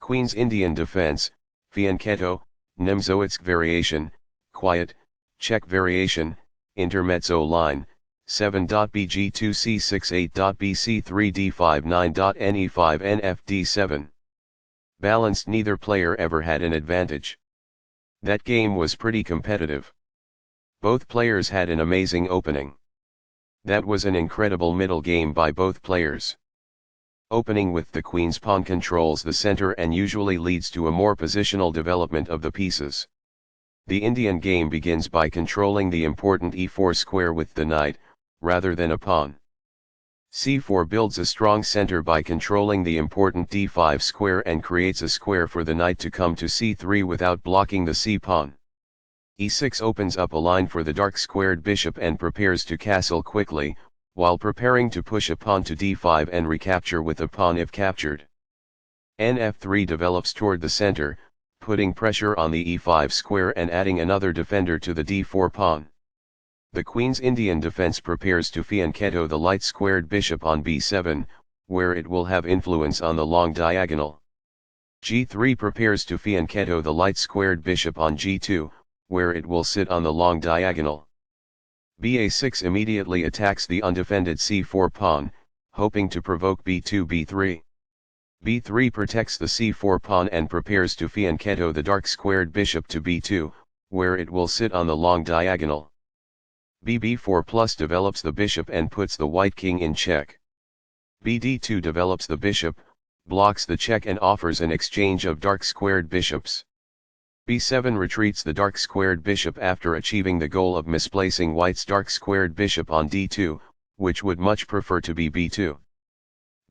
Queen's Indian defense, Fianchetto, Nimzowitsch variation, quiet, check variation, Intermezzo line, 7.bg2c68.bc3d59.ne5 Balanced. Neither player ever had an advantage. That game was pretty competitive. Both players had an amazing opening. That was an incredible middle game by both players. Opening with the queen's pawn controls the center and usually leads to a more positional development of the pieces. The Indian game begins by controlling the important e4 square with the knight, rather than a pawn. c4 builds a strong center by controlling the important d5 square and creates a square for the knight to come to c3 without blocking the c-pawn. e6 opens up a line for the dark squared bishop and prepares to castle quickly, while preparing to push a pawn to d5 and recapture with a pawn if captured. Nf3 develops toward the center, putting pressure on the e5 square and adding another defender to the d4 pawn. The Queen's Indian defense prepares to fianchetto the light squared bishop on b7, where it will have influence on the long diagonal. g3 prepares to fianchetto the light squared bishop on g2, where it will sit on the long diagonal. ba6 immediately attacks the undefended c4 pawn, hoping to provoke b2-b3. b3 protects the c4 pawn and prepares to fianchetto the dark squared bishop to b2, where it will sit on the long diagonal. bb4 develops the bishop and puts the white king in check. bd2 develops the bishop, blocks the check and offers an exchange of dark squared bishops. b7 retreats the dark squared bishop after achieving the goal of misplacing white's dark squared bishop on d2, which would much prefer to be b2.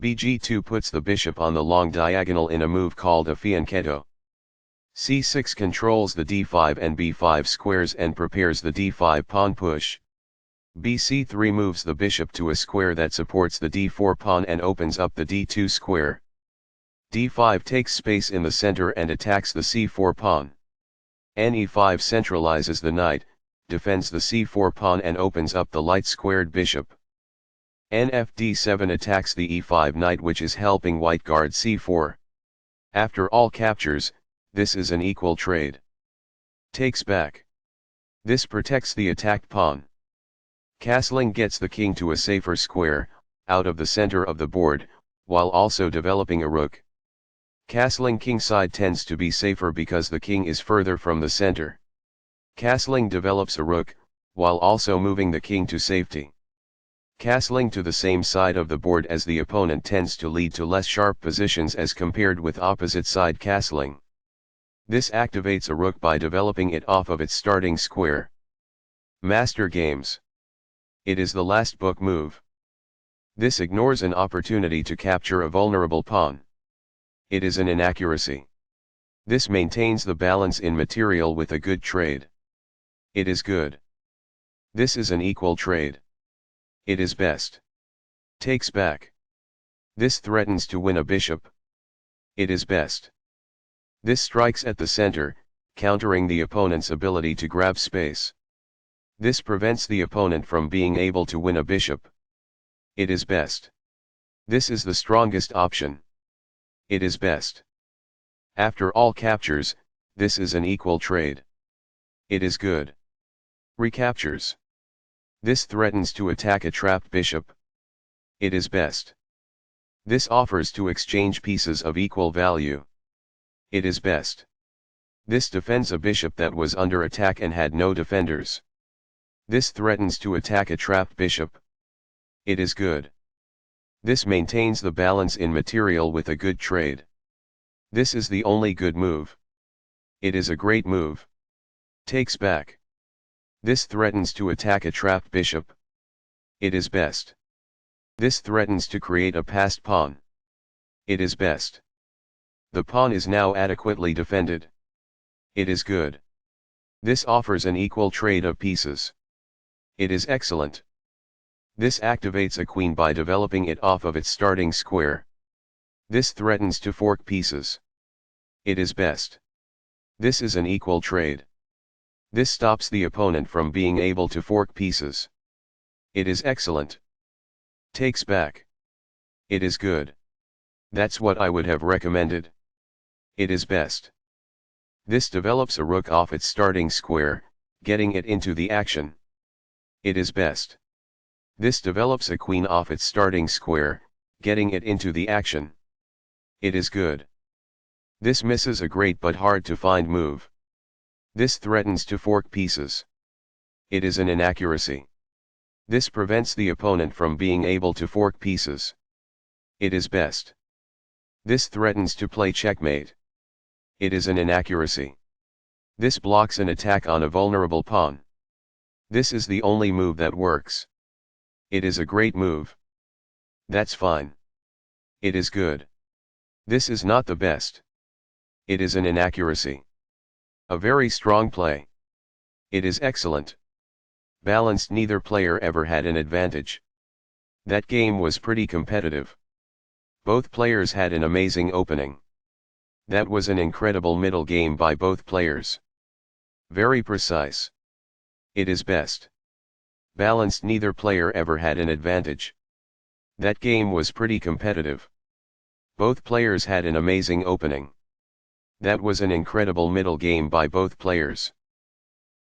bg2 puts the bishop on the long diagonal in a move called a fianchetto. c6 controls the d5 and b5 squares and prepares the d5 pawn push. bc3 moves the bishop to a square that supports the d4 pawn and opens up the d2 square. d5 takes space in the center and attacks the c4 pawn. ne5 centralizes the knight, defends the c4 pawn and opens up the light squared bishop. nfd7 attacks the e5 knight, which is helping white guard c4. After all captures, this is an equal trade. Takes back. This protects the attacked pawn. Castling gets the king to a safer square, out of the center of the board, while also developing a rook. Castling kingside tends to be safer because the king is further from the center. Castling develops a rook, while also moving the king to safety. Castling to the same side of the board as the opponent tends to lead to less sharp positions as compared with opposite side castling. This activates a rook by developing it off of its starting square. Master games. It is the last book move. This ignores an opportunity to capture a vulnerable pawn. It is an inaccuracy. This maintains the balance in material with a good trade. It is good. This is an equal trade. It is best. Takes back. This threatens to win a bishop. It is best. This strikes at the center, countering the opponent's ability to grab space. This prevents the opponent from being able to win a bishop. It is best. This is the strongest option. It is best. After all captures, this is an equal trade. It is good. Recaptures. This threatens to attack a trapped bishop. It is best. This offers to exchange pieces of equal value. It is best. This defends a bishop that was under attack and had no defenders. This threatens to attack a trapped bishop. It is good. This maintains the balance in material with a good trade. This is the only good move. It is a great move. Takes back. This threatens to attack a trapped bishop. It is best. This threatens to create a passed pawn. It is best. The pawn is now adequately defended. It is good. This offers an equal trade of pieces. It is excellent. This activates a queen by developing it off of its starting square. This threatens to fork pieces. It is best. This is an equal trade. This stops the opponent from being able to fork pieces. It is excellent. Takes back. It is good. That's what I would have recommended. It is best. This develops a rook off its starting square, getting it into the action. It is best. This develops a queen off its starting square, getting it into the action. It is good. This misses a great but hard to find move. This threatens to fork pieces. It is an inaccuracy. This prevents the opponent from being able to fork pieces. It is best. This threatens to play checkmate. It is an inaccuracy. This blocks an attack on a vulnerable pawn. This is the only move that works. It is a great move. That's fine. It is good. This is not the best. It is an inaccuracy. A very strong play. It is excellent. Balanced, neither player ever had an advantage. That game was pretty competitive. Both players had an amazing opening. That was an incredible middle game by both players. Very precise. It is best. Balanced, neither player ever had an advantage. That game was pretty competitive. Both players had an amazing opening. That was an incredible middle game by both players.